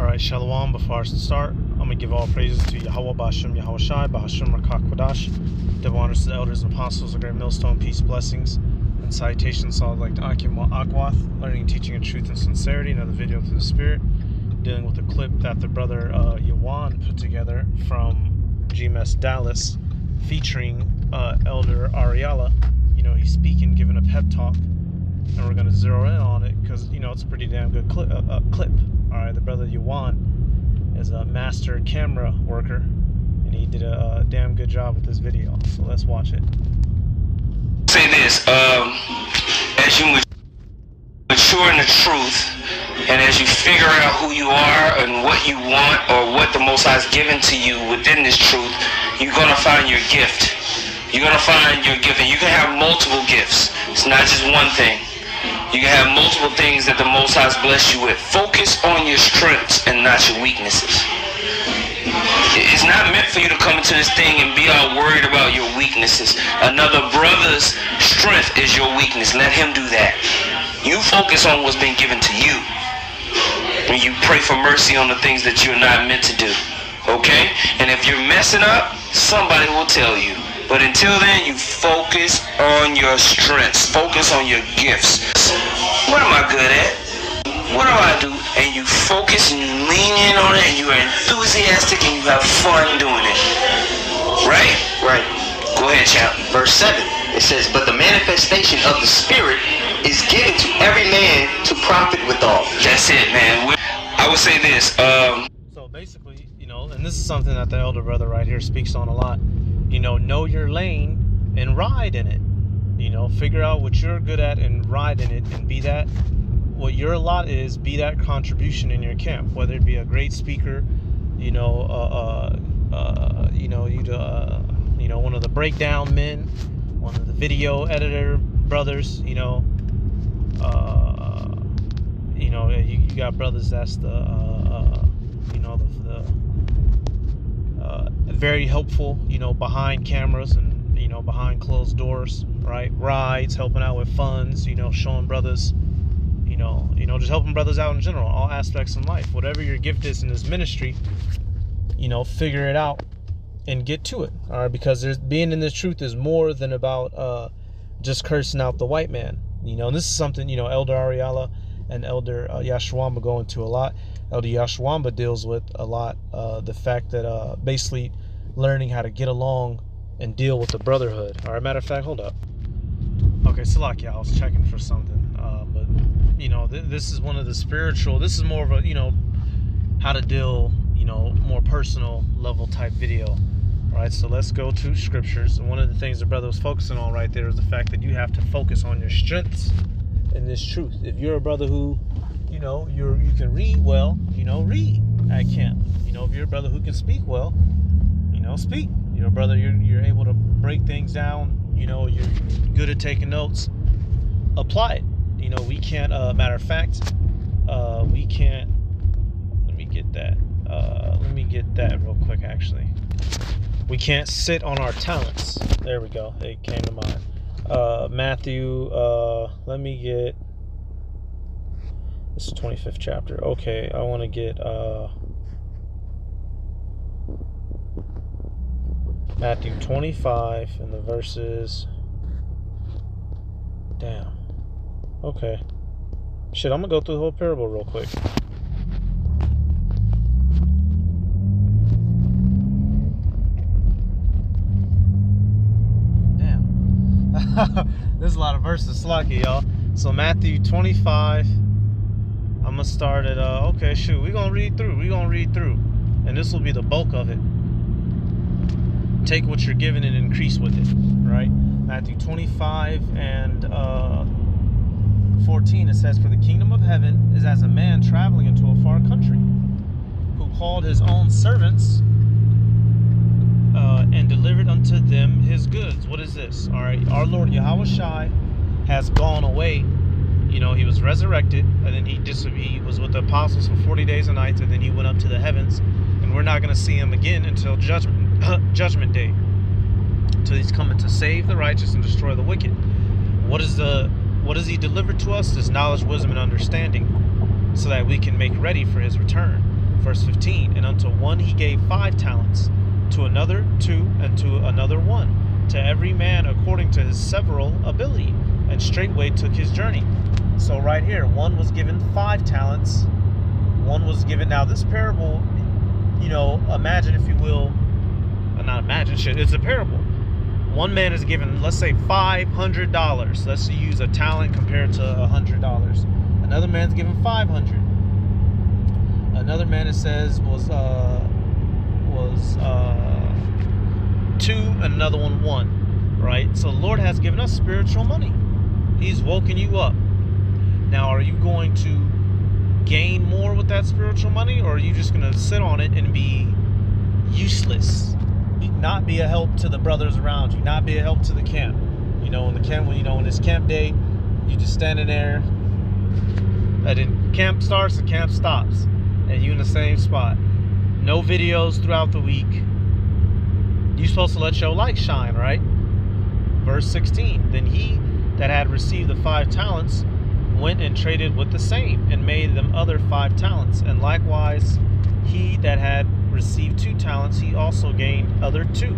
Alright, Shalom. Before I start, I'm going to give all praises to Yahweh, Ba'ashem, Yahweh Shai, Ba'ashem, Rakak, Quadash. Double honors to the elders and apostles, the great millstone, peace, blessings, and salutations. All like to Akim Akwath, learning, teaching, and truth and sincerity. Another video to the Spirit, dealing with a clip that the brother Yawan put together from GMS Dallas, featuring Elder Ariala. You know, he's speaking, giving a pep talk, and we're going to zero in on it because, you know, it's a pretty damn good clip. Alright, the brother Yawan is a master camera worker, and he did a damn good job with this video. So let's watch it. Say this, as you mature in the truth, and as you figure out who you are and what you want, or what the Most High has given to you within this truth, you're going to find your gift. You're going to find your gift, and you can have multiple gifts. It's not just one thing. You can have multiple things that the Most High has blessed you with. Focus on your strengths and not your weaknesses. It's not meant for you to come into this thing and be all worried about your weaknesses. Another brother's strength is your weakness. Let him do that. You focus on what's been given to you. And you pray for mercy on the things that you're not meant to do. Okay? And if you're messing up, somebody will tell you. But until then, you focus on your strengths. Focus on your gifts. What am I good at? What do I do? And you focus and you lean in on it, and you are enthusiastic and you have fun doing it. Right? Right. Go ahead, champ. Verse 7, it says, but the manifestation of the Spirit is given to every man to profit withal. That's it, man. I would say this. So basically, you know, and this is something that the elder brother right here speaks on a lot. You know your lane and ride in it. You know, figure out what you're good at and ride in it, and be that what your lot is. Be that contribution in your camp, whether it be a great speaker, you know, one of the breakdown men, one of the video editor brothers. You got brothers that's very helpful, you know, behind cameras and, you know, behind closed doors, right? Rides, helping out with funds, you know, showing brothers, you know, just helping brothers out in general, all aspects in life. Whatever your gift is in this ministry, you know, figure it out and get to it, all right? Because being in this truth is more than about just cursing out the white man, you know. And this is something, you know, Elder Ariala and Elder Yashwamba go into a lot. Elder Yashwamba deals with a lot the fact that basically learning how to get along and deal with the brotherhood. All right, matter of fact, hold up. Okay, Salakia, I was checking for something. But, you know, this is one of the spiritual, this is more of a, you know, how to deal, you know, more personal level type video. All right, so let's go to scriptures. And one of the things the brother was focusing on right there is the fact that you have to focus on your strengths in this truth. If you're a brother who, you know, you can read well, you know, read at camp. You know, if you're a brother who can speak well, you know, speak. You know, brother, you're able to break things down. You know, you're good at taking notes. Apply it. You know, we can't. Matter of fact, we can't. Let me get that. Let me get that real quick. Actually, we can't sit on our talents. There we go. It came to mind. Matthew. Let me get. This is 25th chapter. Okay, I want to get Matthew 25 and the verses. Damn. Okay. Shit, I'm gonna go through the whole parable real quick. Damn. There's a lot of verses, Slacky, y'all. So Matthew 25. I'm gonna start at okay, shoot, we're gonna read through, and this will be the bulk of it. Take what you're given and increase with it, right? Matthew 25 and 14, it says, for the kingdom of heaven is as a man traveling into a far country, who called his own servants and delivered unto them his goods. What is this? All right, our Lord Yahweh Shai has gone away. You know, he was resurrected, and then he was with the apostles for 40 days and nights, and then he went up to the heavens, and we're not going to see him again until judgment day. Until he's coming to save the righteous and destroy the wicked. What does he deliver to us? This knowledge, wisdom, and understanding, so that we can make ready for his return. Verse 15, and unto one he gave 5 talents, to another 2, and to another 1, to every man according to his several ability, and straightway took his journey. So right here, one was given 5 talents, one was given, now this parable, imagine, if you will, not imagine, shit, it's a parable. One man is given, let's say, $500. Let's use a talent compared to $100. Another man's given 500. Another man, it says, was 2, and another one 1. Right? So the Lord has given us spiritual money. He's woken you up. Now, are you going to gain more with that spiritual money, or are you just going to sit on it and be useless? Not be a help to the brothers around you, not be a help to the camp. In the camp, when it's camp day, you just standing there, and then camp starts and camp stops, and you in the same spot. No videos throughout the week. You're supposed to let your light shine, right? Verse 16, then he that had received the 5 talents went and traded with the same, and made them other 5 talents. And likewise he that had received 2 talents, he also gained other 2.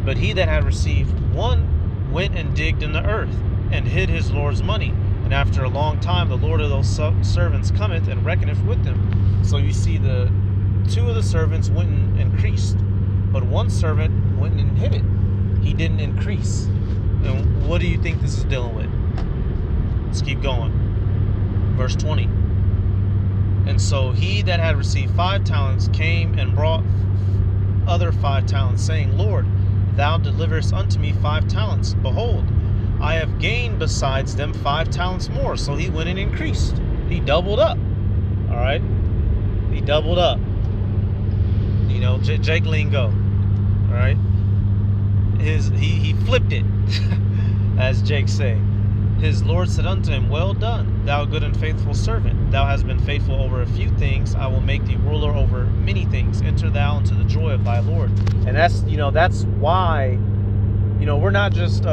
But he that had received 1 went and digged in the earth, and hid his Lord's money. And after a long time the Lord of those servants cometh, and reckoneth with them. So you see, the 2 of the servants went and increased, but 1 servant went and hid it. He didn't increase. And what do you think this is dealing with? Let's keep going. Verse 20. And so he that had received 5 talents came and brought other 5 talents, saying, Lord, thou deliverest unto me 5 talents. Behold, I have gained besides them 5 talents more. So he went and increased. He doubled up. All right? He doubled up. Jake lingo. All right? He flipped it, as Jake say. His Lord said unto him, Well done, thou good and faithful servant. Thou hast been faithful over a few things. I will make thee ruler over many things. Enter thou into the joy of thy Lord. And that's why, we're not just,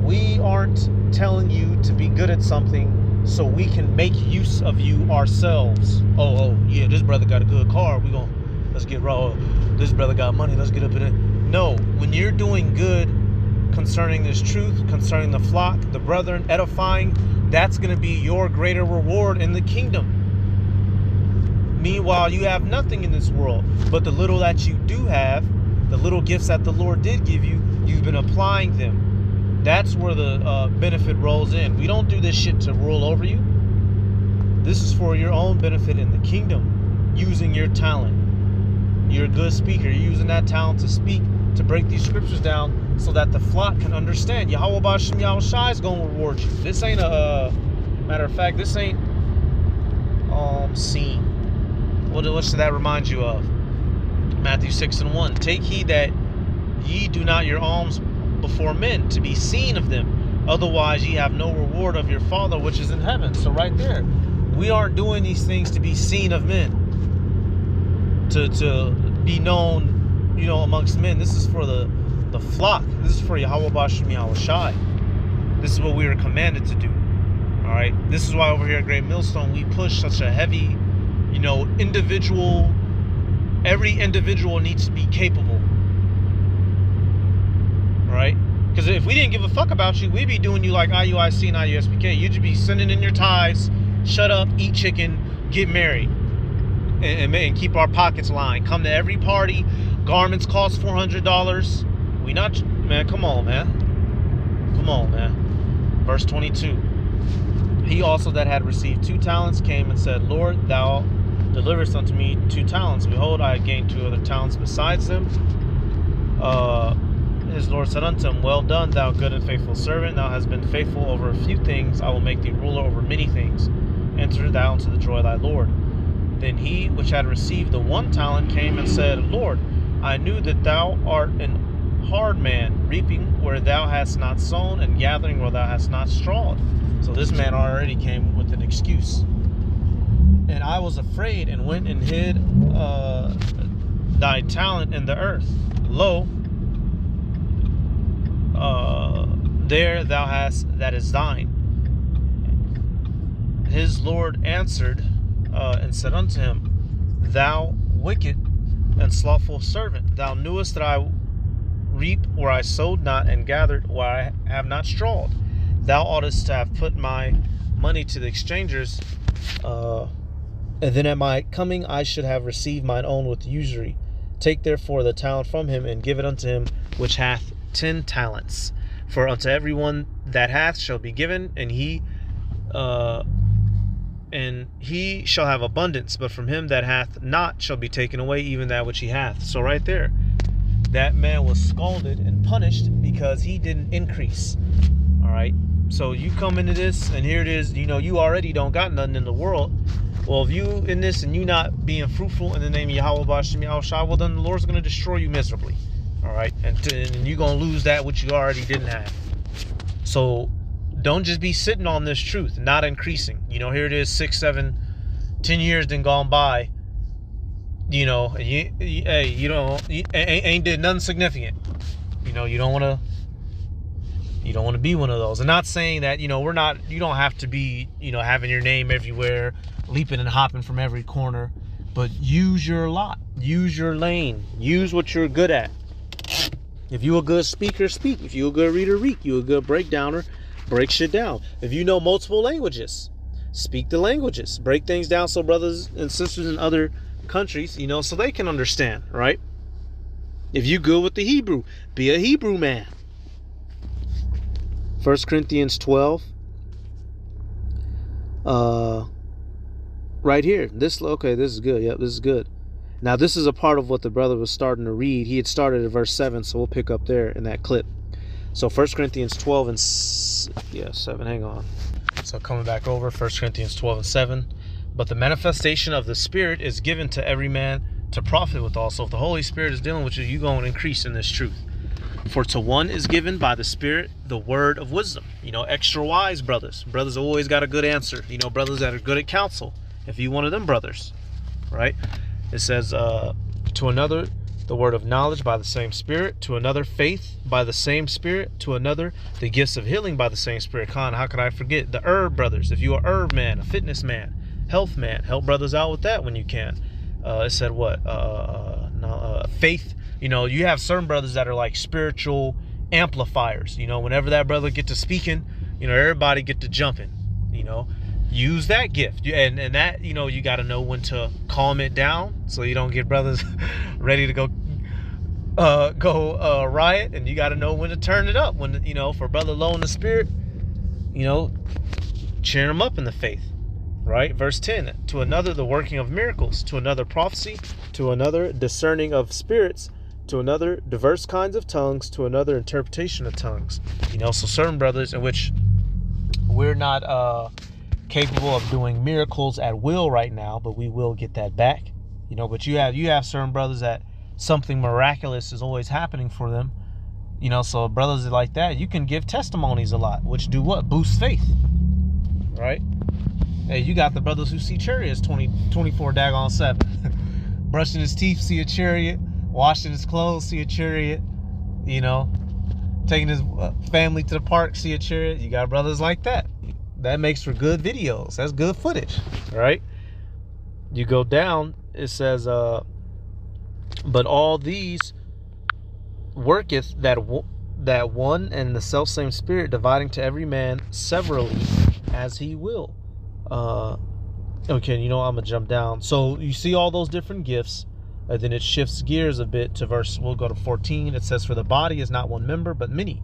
we aren't telling you to be good at something so we can make use of you ourselves. Oh, yeah, this brother got a good car. Let's get raw. This brother got money. Let's get up in it. No, when you're doing good concerning this truth, concerning the flock, the brethren, edifying, that's going to be your greater reward in the kingdom. Meanwhile, you have nothing in this world, but the little that you do have, the little gifts that the Lord did give you, you've been applying them. That's where the benefit rolls in. We don't do this shit to rule over you. This is for your own benefit in the kingdom, using your talent. You're a good speaker. You're using that talent to speak, to break these scriptures down, so that the flock can understand. Yahweh B'Shem Yahweh Shai is going to reward you. This ain't a, matter of fact, this ain't seen. What should that remind you of? Matthew 6:1. Take heed that ye do not your alms before men, to be seen of them. Otherwise ye have no reward of your Father which is in heaven. So right there, we aren't doing these things to be seen of men, to be known, amongst men. This is for the flock. This is for Yahweh B'Shem Yahweh Shai. This is what we are commanded to do. All right. This is why over here at Great Millstone we push such a heavy, individual. Every individual needs to be capable. Right? Because if we didn't give a fuck about you, we'd be doing you like IUIC and IUSPK. You'd just be sending in your tithes, shut up, eat chicken, get married, and keep our pockets lined. Come to every party. Garments cost $400. We not, man, come on, man. Come on, man. Verse 22. He also that had received 2 talents came and said, Lord, thou deliverest unto me 2 talents. Behold, I have gained 2 other talents besides them. His Lord said unto him, Well done, thou good and faithful servant. Thou hast been faithful over a few things. I will make thee ruler over many things. Enter thou into the joy of thy Lord. Then he which had received the 1 talent came and said, Lord, I knew that thou art an hard man, reaping where thou hast not sown, and gathering where thou hast not strawed. So this man already came with an excuse. And I was afraid, and went and hid thy talent in the earth. Lo, there thou hast that is thine. His Lord answered, and said unto him, Thou wicked and slothful servant, thou knewest that I reap where I sowed not, and gathered where I have not strawed. Thou oughtest to have put my money to the exchangers, and then at my coming I should have received mine own with usury. Take therefore the talent from him, and give it unto him which hath 10 talents. For unto every one that hath shall be given, and he shall have abundance. But from him that hath not shall be taken away even that which he hath. So right there, that man was scalded and punished because he didn't increase. All right. So you come into this, and here it is. You know, you already don't got nothing in the world. Well, if you in this and you not being fruitful in the name of Yahweh B'Shem Yahushua, well then the Lord's going to destroy you miserably. All right, and you're going to lose that which you already didn't have. So don't just be sitting on this truth, not increasing. You know, here it is, 6, 7, 10 years then gone by. You know, you ain't did nothing significant. You know, you don't want to be one of those. I'm not saying that, you know, you don't have to be, you know, having your name everywhere, leaping and hopping from every corner, but use your lot, use your lane, use what you're good at. If you a good speaker, speak. If you a good reader, read. You a good breakdowner, break shit down. If you know multiple languages, speak the languages, break things down so brothers and sisters in other countries, you know, so they can understand, right? If you good with the Hebrew, be a Hebrew man. 1 Corinthians 12, right here. This is good. Yep, this is good. Now, this is a part of what the brother was starting to read. He had started at verse 7, so we'll pick up there in that clip. So 1 Corinthians 12 and 7, hang on. So coming back over, 1 Corinthians 12 and 7. But the manifestation of the Spirit is given to every man to profit withal. So if the Holy Spirit is dealing with you, you're going to increase in this truth. For to one is given by the Spirit the word of wisdom. You know, extra wise brothers. Brothers always got a good answer. You know, brothers that are good at counsel. If you one of them brothers, right? It says, to another, the word of knowledge by the same Spirit. To another, faith by the same Spirit. To another, the gifts of healing by the same Spirit. Khan, how could I forget? The herb brothers. If you're a herb man, a fitness man, health man, help brothers out with that when you can. It said what? Faith. You know, you have certain brothers that are like spiritual amplifiers. You know, whenever that brother get to speaking, you know, everybody get to jumping. You know, use that gift, and that, you know, you got to know when to calm it down so you don't get brothers ready to go riot, and you got to know when to turn it up. When, you know, for brother low in the spirit, you know, cheer him up in the faith. Right? Verse 10, to another the working of miracles, to another prophecy, to another discerning of spirits, to another diverse kinds of tongues, to another interpretation of tongues. You know, so certain brothers in which we're not capable of doing miracles at will right now, but we will get that back. You know, but you have certain brothers that something miraculous is always happening for them. You know, so brothers like that, you can give testimonies a lot, which do what? Boost faith. Right? Hey, you got the brothers who see chariots 24 daggone 7. Brushing his teeth, see a chariot. Washing his clothes, see a chariot. You know, taking his family to the park, see a chariot. You got brothers like that. That makes for good videos. That's good footage, right? You go down, it says, but all these worketh that one and the selfsame Spirit, dividing to every man severally as he will. Okay, you know, I'm gonna jump down. So you see all those different gifts, and then it shifts gears a bit to we'll go to 14. It says, for the body is not one member, but many.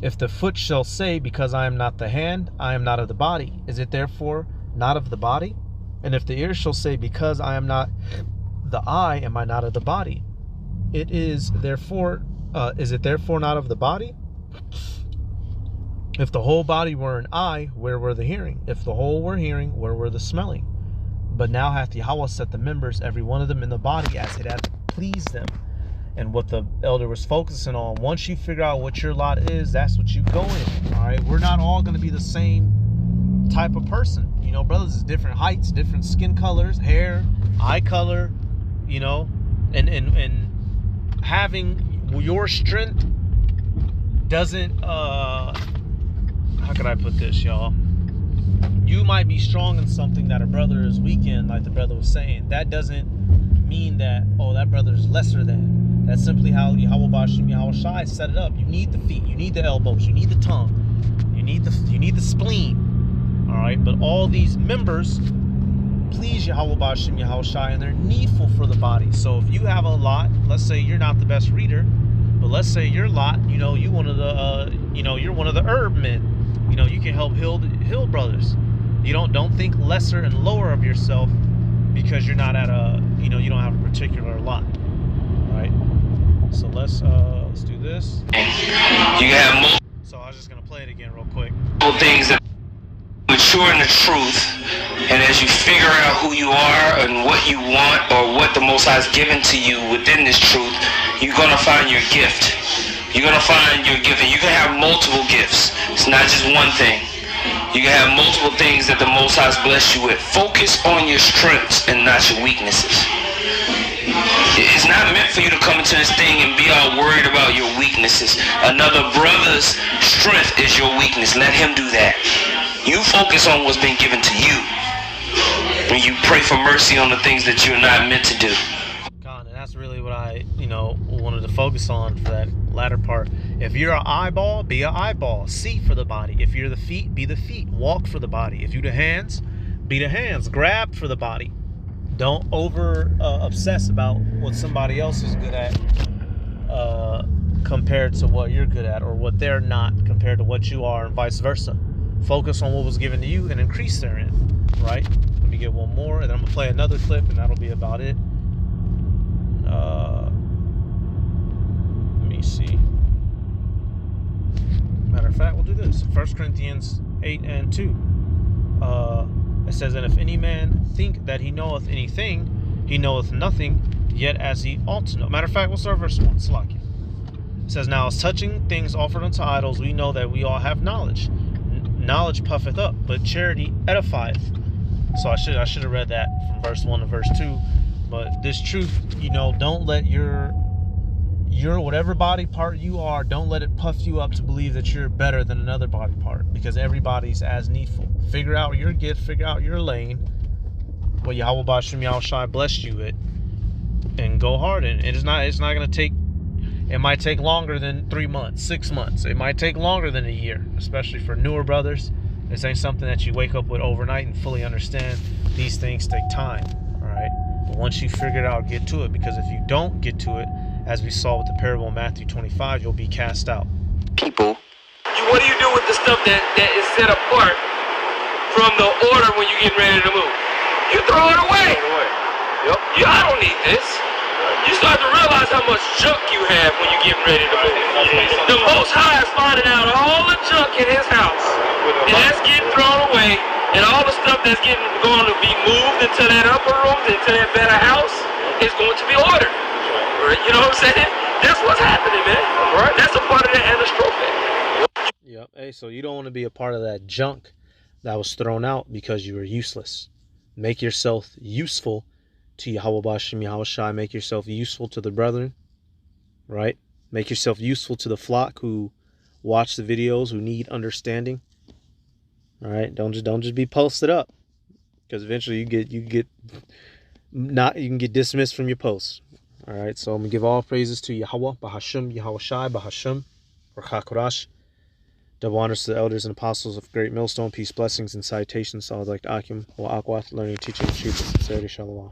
If the foot shall say, because I am not the hand, I am not of the body, is it therefore not of the body? And if the ear shall say, because I am not the eye, am I not of the body? Is it therefore not of the body? If the whole body were an eye, where were the hearing? If the whole were hearing, where were the smelling? But now hath Yahweh set the members, every one of them, in the body as it hath pleased them. And what the elder was focusing on, once you figure out what your lot is, that's what you go in. All right, we're not all going to be the same type of person. You know, brothers is different heights, different skin colors, hair, eye color. You know, and having your strength doesn't. How can I put this, y'all? you might be strong in something that a brother is weak in, like the brother was saying. That doesn't mean that, oh, that brother is lesser than. That's simply how Yahweh Bashim Yahweh Shai set it up. You need the feet, you need the elbows, you need the tongue, you need the spleen. All right, but all these members please Yahweh Bashim Yahweh Shai, and they're needful for the body. So if you have a lot, let's say you're not the best reader, but let's say your lot, you one of the you're one of the herb men. You can help heal brothers. You don't think lesser and lower of yourself because you're not at a you don't have a particular lot. All right. So let's do this. You have multiple So I was just gonna play it again real quick. things that mature in the truth, and as you figure out who you are and what you want or what the Most High has given to you within this truth, you're gonna find your gift. You're gonna find your gift, and you can have multiple gifts. It's not just one thing. You can have multiple things that the Most High has blessed you with. Focus on your strengths and not your weaknesses. It's not meant for you to come into this thing and be all worried about your weaknesses. Another brother's strength is your weakness. Let him do that. You focus on what's been given to you. And you pray for mercy on the things that you're not meant to do. God, and that's really what I, wanted to focus on for that latter part. If you're an eyeball, be an eyeball. See for the body. If you're the feet, be the feet. Walk for the body. If you're the hands, be the hands. Grab for the body. Don't over obsess about what somebody else is good at compared to what you're good at, or what they're not compared to what you are, and vice versa. Focus on what was given to you and increase therein, right? Let me get one more, and then I'm gonna play another clip, and that'll be about it. Let me see. Matter of fact, we'll do this. 1 Corinthians 8:2. It says, and if any man think that he knoweth anything, he knoweth nothing, yet as he ought to know. Matter of fact, we'll start verse 1. Slack it. It says, now as touching things offered unto idols, we know that we all have knowledge. Knowledge puffeth up, but charity edifieth. So I should have read that from verse 1 to verse 2. But this truth, don't let your whatever body part you are, don't let it puff you up to believe that you're better than another body part, because everybody's as needful. Figure out your gift, figure out your lane, what Yahweh Bashim Yahweh Shai blessed you with, and go hard in it. It's not gonna take, it might take longer than 3 months, 6 months. It might take longer than a year, especially for newer brothers. This ain't something that you wake up with overnight and fully understand. These things take time, all right? But once you figure it out, get to it, because if you don't get to it, as we saw with the parable in Matthew 25, you'll be cast out. People. What do you do with the stuff that is set apart from the order when you're getting ready to move? You throw it away. Yep. I don't need this. You start to realize how much junk you have when you're getting ready to move. The Most High is finding out all the junk in His house, and that's getting thrown away, and all the stuff that's going to be moved into that upper room, into that better house, is going to be ordered. You know what I'm saying? That's what's happening, man. Right? That's a part of the anastrophe. Yep. Hey, so you don't want to be a part of that junk that was thrown out because you were useless. Make yourself useful to Yahweh Bashim Yahweh Shai. Make yourself useful to the brethren, right? Make yourself useful to the flock who watch the videos, who need understanding. All right, don't just be posted up, because eventually you can get dismissed from your posts. All right, so I'm gonna give all praises to Yahweh Bahashim Yahweh Shai Bahashim or Chakorash. Double honors to the elders and apostles of Great Millstone. Peace, blessings, and citations to all like Akim or Akwat, learning, teaching, truth, and sincerity. Shalom.